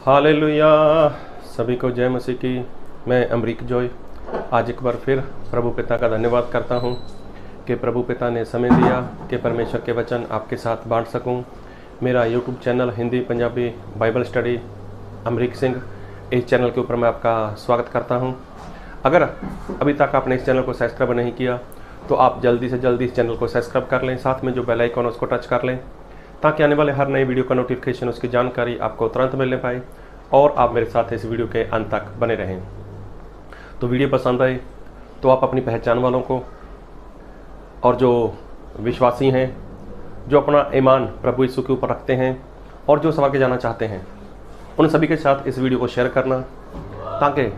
Hallelujah. सभी को जय मसीह की। मैं अमरीक जॉय आज एक बार फिर प्रभु पिता का धन्यवाद करता हूं कि प्रभु पिता ने समय दिया कि परमेश्वर के वचन आपके साथ बांट सकूं। मेरा YouTube channel Hindi Punjabi Bible study Amrik Singh, इस चैनल के ऊपर मैं आपका स्वागत करता हूं। अगर अभी तक आपने इस चैनल को सब्सक्राइब नहीं किया तो आप जल्दी से जल्दी इस चैनल को सब्सक्राइब कर लें, साथ में जो बेल आइकन उसको टच कर लें ताकि आने वाले हर नई वीडियो का नोटिफिकेशन, उसकी जानकारी आपको तुरंत मिलने पाए और आप मेरे साथ इस वीडियो के अंत तक बने रहें। तो वीडियो पसंद आए तो आप अपनी पहचान वालों को और जो विश्वासी हैं, जो अपना ईमान प्रभु यीशु के ऊपर रखते हैं और जो सवार के जाना चाहते हैं, उन सभी के साथ इस वीडियो को शेयर करना ताकि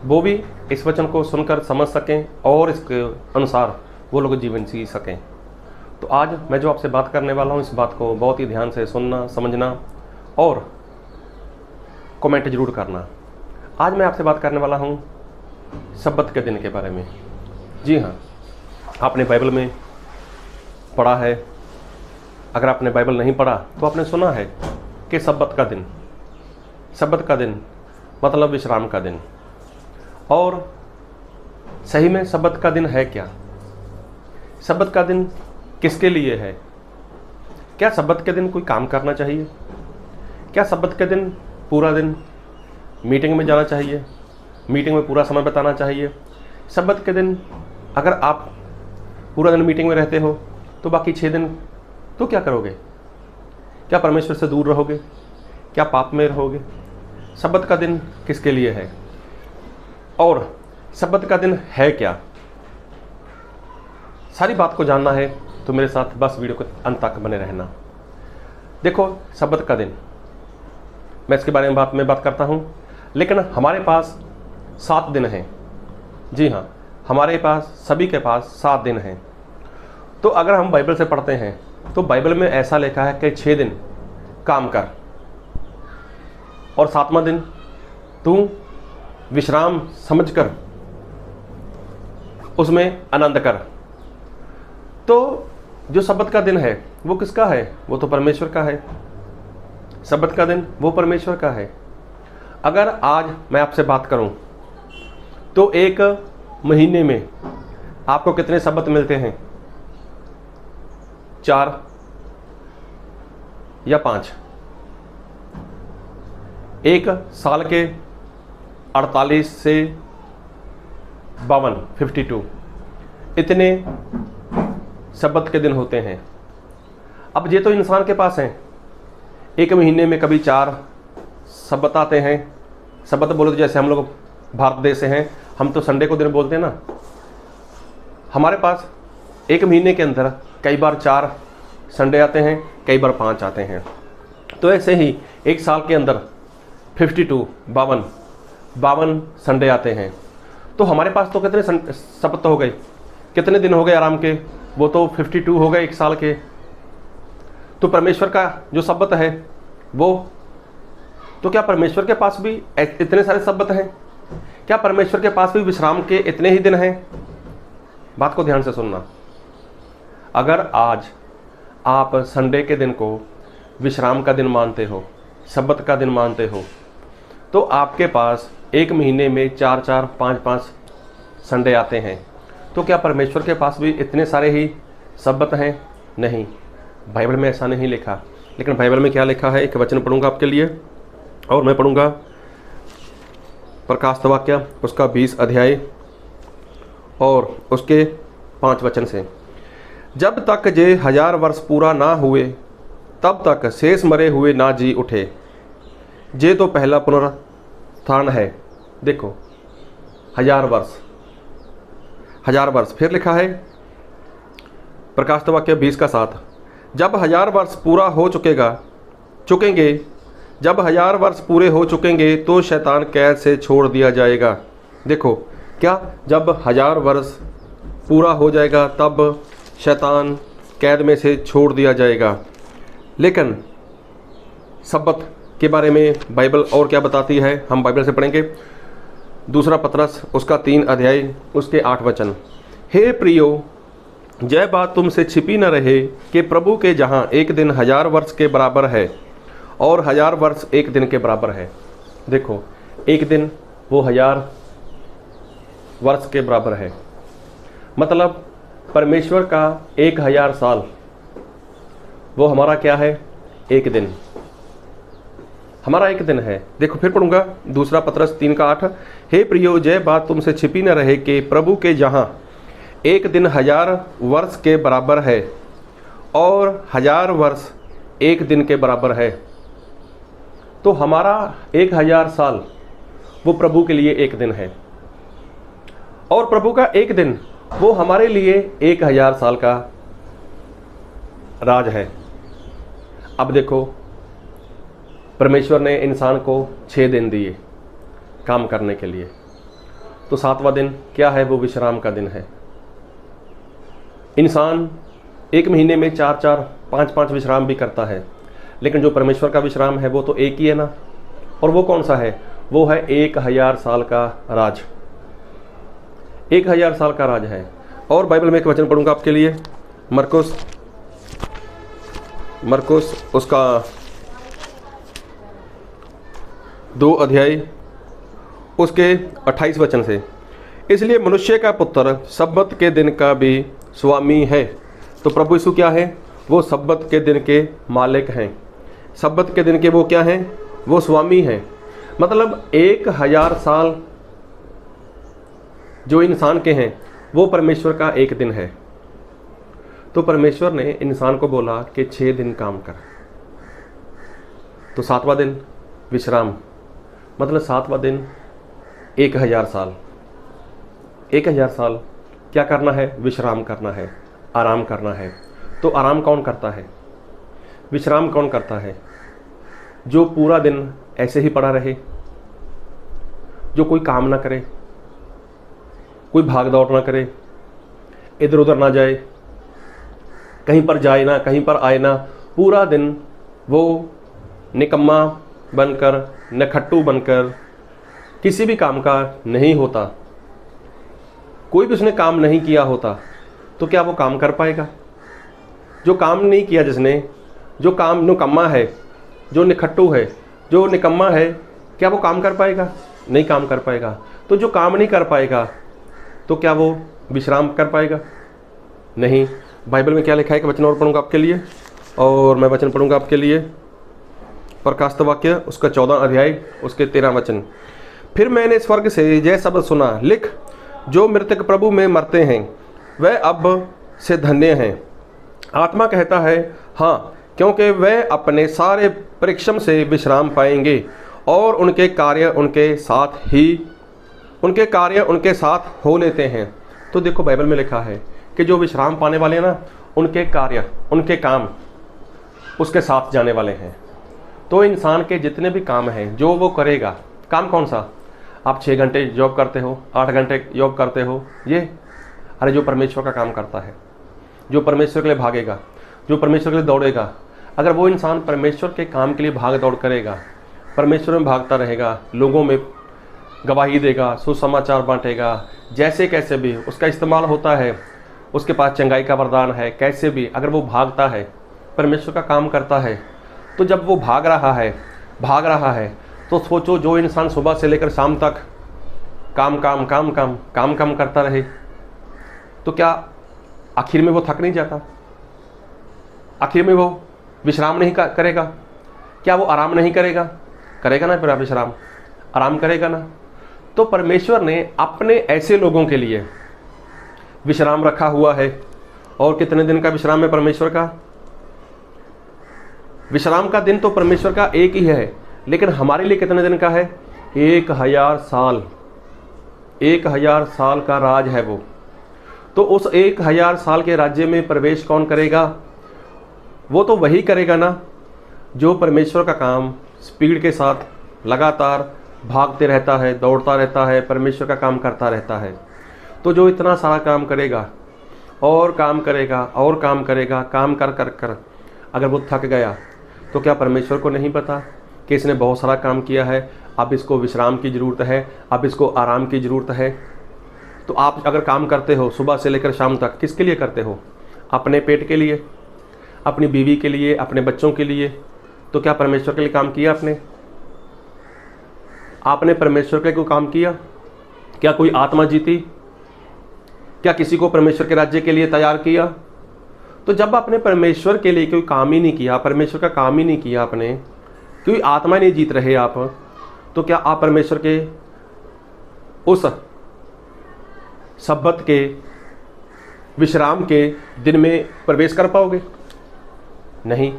वो भी इस वचन को सुनकर समझ सकें और इसके अनुसार वो लोग जीवन जी सकें। तो आज मैं जो आपसे बात करने वाला हूँ, इस बात को बहुत ही ध्यान से सुनना, समझना और कमेंट जरूर करना। आज मैं आपसे बात करने वाला हूँ सब्बत के दिन के बारे में। जी हाँ, आपने बाइबल में पढ़ा है, अगर आपने बाइबल नहीं पढ़ा तो आपने सुना है कि सब्बत का दिन मतलब विश्राम का दिन। और सही में सब्बत का दिन है क्या? सब्बत का दिन किसके लिए है? क्या सब्बत के दिन कोई काम करना चाहिए? क्या सब्बत के दिन पूरा दिन मीटिंग में जाना चाहिए, मीटिंग में पूरा समय बिताना चाहिए? सब्बत के दिन अगर आप पूरा दिन मीटिंग में रहते हो तो बाकी 6 दिन तो क्या करोगे? क्या परमेश्वर से दूर रहोगे? क्या पाप में रहोगे? सब्बत का दिन किसके लिए है और सब्बत का दिन है क्या? सारी बात को जानना है तो मेरे साथ बस वीडियो के अंत तक बने रहना। देखो, सब्बत का दिन, मैं इसके बारे में बात करता हूँ, लेकिन हमारे पास 7 दिन हैं। जी हाँ, हमारे पास, सभी के पास 7 दिन हैं। तो अगर हम बाइबल से पढ़ते हैं तो बाइबल में ऐसा लिखा है कि 6 दिन काम कर और 7वां दिन तू विश्राम समझकर उसमें आनंद कर। तो जो सब्बत का दिन है वो किसका है? वो तो परमेश्वर का है। सब्बत का दिन वो परमेश्वर का है। अगर आज मैं आपसे बात करूं तो एक महीने में आपको कितने सब्बत मिलते हैं? 4 या 5? एक साल के 48 से 52 52 इतने सब्बत के दिन होते हैं। अब ये तो इंसान के पास हैं, एक महीने में कभी 4 सब्बत आते हैं। सब्बत बोलो तो जैसे हम लोग भारत देश से हैं, हम तो संडे को दिन बोलते हैं ना। हमारे पास एक महीने के अंदर कई बार 4 संडे आते हैं, कई बार 5 आते हैं। तो ऐसे ही एक साल के अंदर 52 संडे आते हैं। तो हमारे पास तो कितने सब्बत हो गए, कितने दिन हो गए आराम के? वो तो 52 हो गए एक साल के। तो परमेश्वर का जो सब्बत है वो तो क्या परमेश्वर के पास भी इतने सारे सब्बत हैं? क्या परमेश्वर के पास भी विश्राम के इतने ही दिन हैं? बात को ध्यान से सुनना। अगर आज आप संडे के दिन को विश्राम का दिन मानते हो, सब्बत का दिन मानते हो, तो आपके पास एक महीने में 4 5 संडे आते हैं। तो क्या परमेश्वर के पास भी इतने सारे ही सब्बत हैं? नहीं, बाइबल में ऐसा नहीं लिखा। लेकिन बाइबल में क्या लिखा है? एक वचन पढ़ूंगा आपके लिए, और मैं पढ़ूंगा प्रकाशित वाक्य उसका 20 अध्याय और उसके 5 वचन से। जब तक जे 1000 वर्ष पूरा ना हुए तब तक शेष मरे हुए ना जी उठे, जे तो पहला पुनरुत्थान है। देखो, 1000 वर्ष फिर लिखा है प्रकाशित वाक्य 20 का 7। जब 1000 वर्ष पूरा हो चुकेंगे, जब 1000 वर्ष पूरे हो चुकेंगे तो शैतान कैद से छोड़ दिया जाएगा। देखो, क्या जब 1000 वर्ष पूरा हो जाएगा तब शैतान कैद में से छोड़ दिया जाएगा। लेकिन सब्बत के बारे में बाइबल और क्या बताती है, हम बाइबल से पढ़ेंगे। दूसरा पतरस उसका 3 अध्याय उसके 8 वचन। हे प्रियो, जय बात तुमसे छिपी न रहे कि प्रभु के जहाँ एक दिन 1000 वर्ष के बराबर है और 1000 वर्ष एक दिन के बराबर है। देखो, एक दिन वो 1000 वर्ष के बराबर है। मतलब परमेश्वर का 1000 साल वो हमारा क्या है? एक दिन, हमारा एक दिन है। देखो फिर पढ़ूंगा, दूसरा पतरस 3:8, हे प्रियो, जय बात तुमसे छिपी न रहे कि प्रभु के जहाँ एक दिन 1000 वर्ष के बराबर है और 1000 वर्ष एक दिन के बराबर है। तो हमारा 1000 साल वो प्रभु के लिए एक दिन है, और प्रभु का एक दिन वो हमारे लिए 1000 साल का राज है। अब देखो, परमेश्वर ने इंसान को 6 दिन दिए काम करने के लिए, तो 7वां दिन क्या है? वो विश्राम का दिन है। इंसान एक महीने में 4-4, 5-5 विश्राम भी करता है, लेकिन जो परमेश्वर का विश्राम है वो तो एक ही है ना। और वो कौन सा है? वो है 1000 साल का राज, 1000 साल का राज है। और बाइबल में एक वचन पढ़ूंगा आपके लिए, मरकुस उसका 2 अध्याय उसके 28 वचन से, इसलिए मनुष्य का पुत्र सब्बत के दिन का भी स्वामी है। तो प्रभु यीशु क्या है? वो सब्बत के दिन के मालिक हैं। सब्बत के दिन के वो क्या हैं? वो स्वामी हैं। मतलब 1000 साल जो इंसान के हैं वो परमेश्वर का एक दिन है। तो परमेश्वर ने इंसान को बोला कि 6 दिन काम कर, तो 7वां दिन विश्राम। मतलब 7वां दिन 1000 साल, 1000 साल क्या करना है? विश्राम करना है, आराम करना है। तो आराम कौन करता है? विश्राम कौन करता है? जो पूरा दिन ऐसे ही पड़ा रहे, जो कोई काम ना करे, कोई भाग दौड़ ना करे, इधर उधर ना जाए, कहीं पर जाए ना, कहीं पर आए ना, पूरा दिन वो निकम्मा बनकर, नखट्टू बनकर किसी भी काम का नहीं होता, कोई भी उसने काम नहीं किया होता, तो क्या वो काम कर पाएगा? जो काम नहीं किया जिसने, जो काम निकम्मा है, जो निखट्टू है, जो निकम्मा है, क्या वो काम कर पाएगा? नहीं काम कर पाएगा। तो जो काम नहीं कर पाएगा तो क्या वो विश्राम कर पाएगा? नहीं। बाइबल में क्या लिखा है? कि वचन और पढ़ूंगा आपके लिए, और मैं वचन पढ़ूंगा आपके लिए, प्रकाशित वाक्य उसका 14 अध्याय उसके 13 वचन। फिर मैंने स्वर्ग से यह शब्द सुना, लिख, जो मृतक प्रभु में मरते हैं वह अब से धन्य हैं। आत्मा कहता है हाँ, क्योंकि वह अपने सारे परिश्रम से विश्राम पाएंगे और उनके कार्य उनके साथ हो लेते हैं। तो देखो बाइबल में लिखा है कि जो विश्राम पाने वाले हैं ना, उनके कार्य, उनके काम उसके साथ जाने वाले हैं। तो इंसान के जितने भी काम हैं जो वो करेगा, काम कौन सा? आप 6 घंटे जॉब करते हो, 8 घंटे जॉब करते हो, ये अरे जो परमेश्वर का काम करता है, जो परमेश्वर के लिए भागेगा, जो परमेश्वर के लिए दौड़ेगा, अगर वो इंसान परमेश्वर के काम के लिए भाग दौड़ करेगा, परमेश्वर में भागता रहेगा, लोगों में गवाही देगा, सुसमाचार बांटेगा, जैसे कैसे भी उसका इस्तेमाल होता है, उसके पास चंगाई का वरदान है, कैसे भी अगर वो भागता है, परमेश्वर का काम करता है, तो जब वो भाग रहा है तो सोचो, जो इंसान सुबह से लेकर शाम तक काम करता रहे, तो क्या आखिर में वो थक नहीं जाता? आखिर में वो विश्राम नहीं करेगा? क्या वो आराम नहीं करेगा? करेगा ना, फिर विश्राम आराम करेगा ना। तो परमेश्वर ने अपने ऐसे लोगों के लिए विश्राम रखा हुआ है। और कितने दिन का विश्राम है परमेश्वर का? विश्राम का दिन तो परमेश्वर का एक ही है, लेकिन हमारे लिए कितने दिन का है? 1000 साल, 1000 साल का राज है वो। तो उस 1000 साल के राज्य में प्रवेश कौन करेगा? वो तो वही करेगा ना जो परमेश्वर का काम स्पीड के साथ लगातार भागते रहता है, दौड़ता रहता है, परमेश्वर का काम करता रहता है। तो जो इतना सारा काम करेगा और काम करेगा और काम करेगा, काम कर अगर वो थक गया, तो क्या परमेश्वर को नहीं पता कि इसने बहुत सारा काम किया है, अब इसको विश्राम की ज़रूरत है, अब इसको आराम की ज़रूरत है? तो आप अगर काम करते हो सुबह से लेकर शाम तक, किसके लिए करते हो? अपने पेट के लिए, अपनी बीवी के लिए, अपने बच्चों के लिए। तो क्या परमेश्वर के लिए काम किया आपने? आपने परमेश्वर के कोई काम किया? क्या कोई आत्मा जीती? क्या किसी को परमेश्वर के राज्य के लिए तैयार किया? तो जब आपने परमेश्वर के लिए कोई काम ही नहीं किया, परमेश्वर का काम ही नहीं किया आपने, कोई आत्मा नहीं जीत रहे आप, तो क्या आप परमेश्वर के उस सब्बत के विश्राम के दिन में प्रवेश कर पाओगे? नहीं।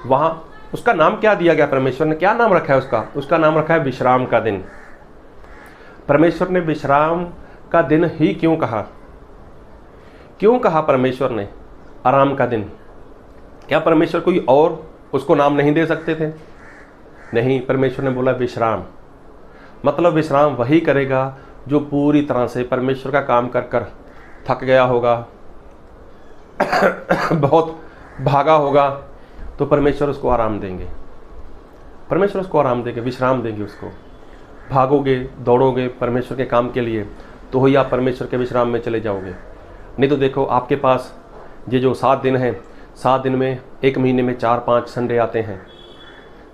वहाँ उसका नाम क्या दिया गया? परमेश्वर ने क्या नाम रखा है उसका? उसका नाम रखा है विश्राम का दिन। परमेश्वर ने विश्राम का दिन ही क्यों कहा? क्यों कहा परमेश्वर ने आराम का दिन? क्या परमेश्वर कोई और उसको नाम नहीं दे सकते थे? नहीं, परमेश्वर ने बोला विश्राम। मतलब विश्राम वही करेगा जो पूरी तरह से परमेश्वर का काम कर कर थक गया होगा, बहुत भागा होगा, तो परमेश्वर उसको आराम देंगे। परमेश्वर उसको आराम देंगे, विश्राम देंगे उसको। भागोगे, दौड़ोगे परमेश्वर के काम के लिए, तो ही आप परमेश्वर के विश्राम में चले जाओगे। नहीं तो देखो, आपके पास ये जो 7 दिन हैं, 7 दिन में एक महीने में 4-5 संडे आते हैं।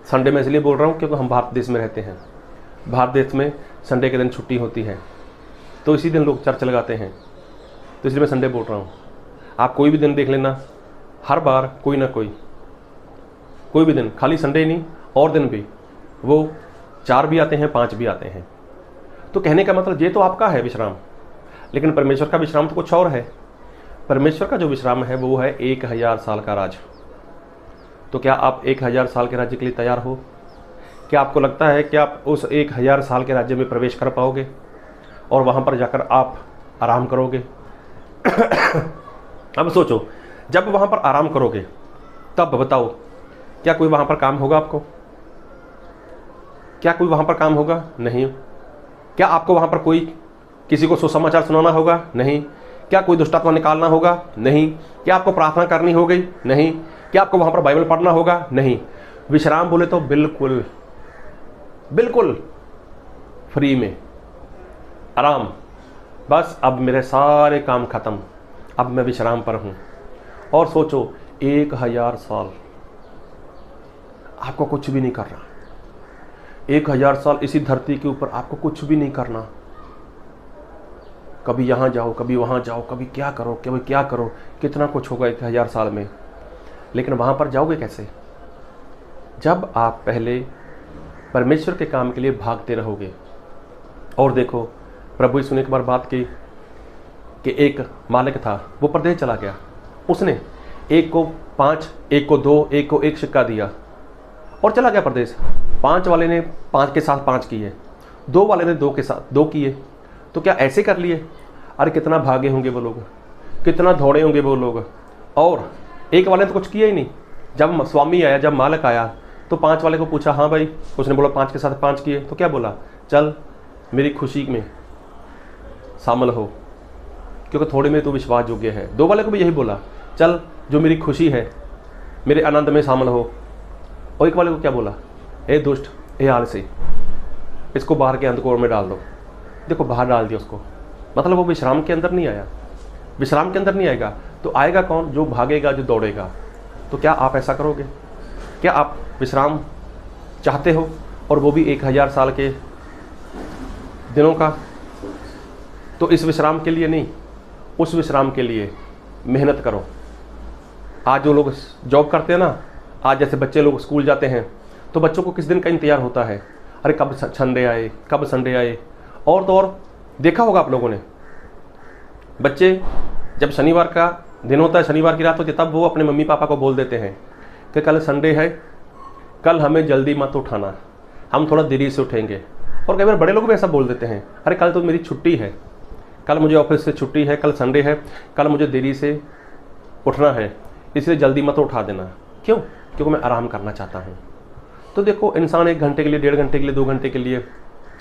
संडे में इसलिए बोल रहा हूँ क्योंकि हम भारत देश में रहते हैं। भारत देश में संडे के दिन छुट्टी होती है, तो इसी दिन लोग चर्च लगाते हैं, तो इसलिए मैं संडे बोल रहा हूँ। आप कोई भी दिन देख लेना, हर बार कोई ना कोई भी दिन, खाली संडे नहीं और दिन भी, वो 4 भी आते हैं, 5 भी आते हैं। तो कहने का मतलब ये तो आपका है विश्राम, लेकिन परमेश्वर का विश्राम तो कुछ और है। परमेश्वर का जो विश्राम है वो है 1000 साल का राज। तो क्या आप 1000 साल के राज्य के लिए तैयार हो? क्या आपको लगता है कि आप उस 1000 साल के राज्य में प्रवेश कर पाओगे और वहाँ पर जाकर आप आराम करोगे? अब सोचो, जब वहाँ पर आराम करोगे तब बताओ, क्या कोई वहाँ पर काम होगा आपको? क्या कोई वहाँ पर काम होगा? नहीं। क्या आपको वहाँ पर कोई किसी को सुसमाचार सुनाना होगा? नहीं। क्या कोई दुष्टात्मा निकालना होगा? नहीं। क्या आपको प्रार्थना करनी होगी? नहीं। क्या आपको वहाँ पर बाइबल पढ़ना होगा? नहीं। विश्राम बोले तो बिल्कुल बिल्कुल फ्री में आराम। बस अब मेरे सारे काम खत्म, अब मैं विश्राम पर हूँ। और सोचो, 1000 साल आपको कुछ भी नहीं करना। 1000 साल इसी धरती के ऊपर आपको कुछ भी नहीं करना। कभी यहाँ जाओ, कभी वहाँ जाओ, कभी क्या करो, कभी क्या करो, कितना कुछ होगा 1000 साल में। लेकिन वहाँ पर जाओगे कैसे? जब आप पहले परमेश्वर के काम के लिए भागते रहोगे। और देखो, प्रभु यीशु ने एक बार बात की कि एक मालिक था, वो परदेश चला गया। उसने एक को 5, एक को 2, एक को 1 सिक्का दिया और चला गया परदेश। 5 वाले ने 5 के साथ 5 किए, 2 वाले ने 2 के साथ 2 किए। तो क्या ऐसे कर लिए? अरे कितना भागे होंगे वो लोग, कितना दौड़े होंगे वो लोग। और एक वाले ने तो कुछ किया ही नहीं। जब स्वामी आया, जब मालिक आया, तो 5 वाले को पूछा, हाँ भाई, उसने बोला 5 के साथ 5 किए। तो क्या बोला? चल मेरी खुशी में शामिल हो, क्योंकि थोड़े में तो विश्वास योग्य है। 2 वाले को भी यही बोला, चल जो मेरी खुशी है, मेरे आनंद में शामिल हो। और 1 वाले को क्या बोला? ए दुष्ट, ए आलसी, इसको बाहर के अंधकार में डाल दो। देखो, बाहर डाल दिया उसको। मतलब वो विश्राम के अंदर नहीं आया। विश्राम के अंदर नहीं आएगा तो आएगा कौन? जो भागेगा, जो दौड़ेगा। तो क्या आप ऐसा करोगे? क्या आप विश्राम चाहते हो? और वो भी 1000 साल के दिनों का? तो इस विश्राम के लिए नहीं, उस विश्राम के लिए मेहनत करो। आज जो लोग जॉब करते हैं ना, आज जैसे बच्चे लोग स्कूल जाते हैं, तो बच्चों को किस दिन का इंतजार होता है? अरे कब संडे आए, कब संडे आए। और तो और देखा होगा आप लोगों ने, बच्चे जब शनिवार का दिन होता है, शनिवार की रात होती है, तब वो अपने मम्मी पापा को बोल देते हैं कि कल संडे है, कल हमें जल्दी मत उठाना, हम थोड़ा देरी से उठेंगे। और कई बार बड़े लोग भी ऐसा बोल देते हैं, अरे कल तो मेरी छुट्टी है, कल मुझे ऑफिस से छुट्टी है, कल संडे है, कल मुझे देरी से उठना है, इसलिए जल्दी मत उठा देना। क्यों? क्योंकि मैं आराम करना चाहता हूँ। तो देखो, इंसान 1 घंटे के लिए, 1.5 घंटे के लिए, 2 घंटे के लिए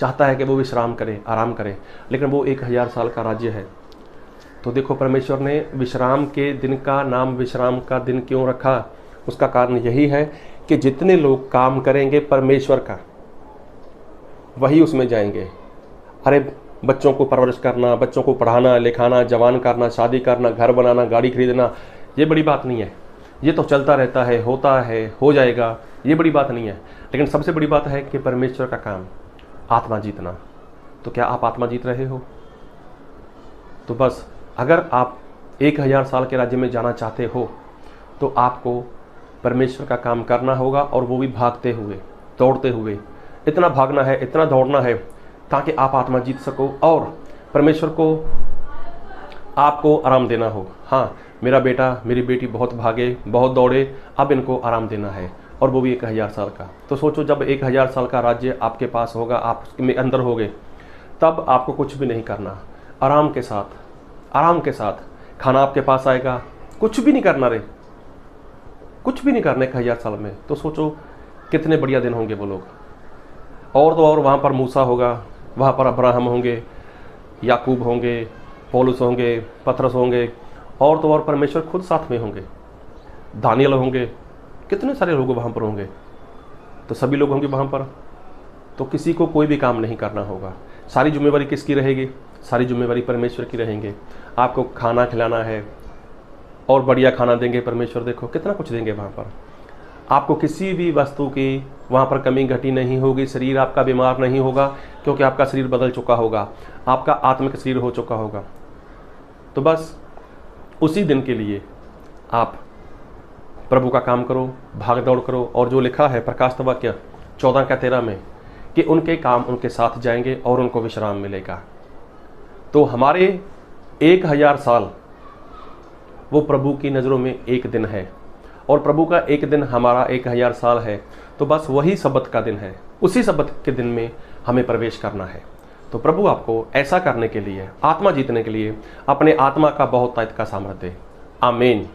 चाहता है कि वो विश्राम करे, आराम करे, लेकिन वो 1000 साल का राज्य है। तो देखो, परमेश्वर ने विश्राम के दिन का नाम विश्राम का दिन क्यों रखा? उसका कारण यही है कि जितने लोग काम करेंगे परमेश्वर का, वही उसमें जाएंगे। अरे बच्चों को परवरिश करना, बच्चों को पढ़ाना लिखाना, जवान करना, शादी करना, घर बनाना, गाड़ी खरीदना, ये बड़ी बात नहीं है। ये तो चलता रहता है, होता है, हो जाएगा, ये बड़ी बात नहीं है। लेकिन सबसे बड़ी बात है कि परमेश्वर का काम, आत्मा जीतना। तो क्या आप आत्मा जीत रहे हो? तो बस अगर आप 1000 साल के राज्य में जाना चाहते हो तो आपको परमेश्वर का काम करना होगा, और वो भी भागते हुए, दौड़ते हुए। इतना भागना है, इतना दौड़ना है ताकि आप आत्मा जीत सको और परमेश्वर को आपको आराम देना हो। हाँ, मेरा बेटा मेरी बेटी बहुत भागे, बहुत दौड़े, अब इनको आराम देना है, और वो भी 1000 साल का। तो सोचो, जब 1000 साल का राज्य आपके पास होगा, आप उसमें अंदर होगे, तब आपको कुछ भी नहीं करना, आराम के साथ खाना आपके पास आएगा, कुछ भी नहीं करना रे, कुछ भी नहीं करना 1000 साल में। तो सोचो कितने बढ़िया दिन होंगे वो लोग। और तो और वहाँ पर मूसा होगा, वहाँ पर अब्राहम होंगे, याकूब होंगे, पौलुस होंगे, पतरस होंगे, और तो और परमेश्वर खुद साथ में होंगे, दानियल होंगे, कितने सारे लोग वहाँ पर होंगे। तो सभी लोग होंगे वहाँ पर, तो किसी को कोई भी काम नहीं करना होगा। सारी जिम्मेवारी किसकी रहेगी? सारी जिम्मेवारी परमेश्वर की रहेंगे। आपको खाना खिलाना है, और बढ़िया खाना देंगे परमेश्वर। देखो कितना कुछ देंगे वहाँ पर। आपको किसी भी वस्तु की वहाँ पर कमी घटी नहीं होगी। शरीर आपका बीमार नहीं होगा, क्योंकि आपका शरीर बदल चुका होगा, आपका आत्मिक शरीर हो चुका होगा। तो बस उसी दिन के लिए आप प्रभु का काम करो, भाग दौड़ करो। और जो लिखा है प्रकाशित वाक्य 14:13 में कि उनके काम उनके साथ जाएंगे और उनको विश्राम मिलेगा। तो हमारे 1000 साल वो प्रभु की नज़रों में एक दिन है, और प्रभु का एक दिन हमारा 1000 साल है। तो बस वही सब्त का दिन है, उसी सब्त के दिन में हमें प्रवेश करना है। तो प्रभु आपको ऐसा करने के लिए, आत्मा जीतने के लिए, अपने आत्मा का बहुत ताकत का सामर्थ्य दे। आमीन।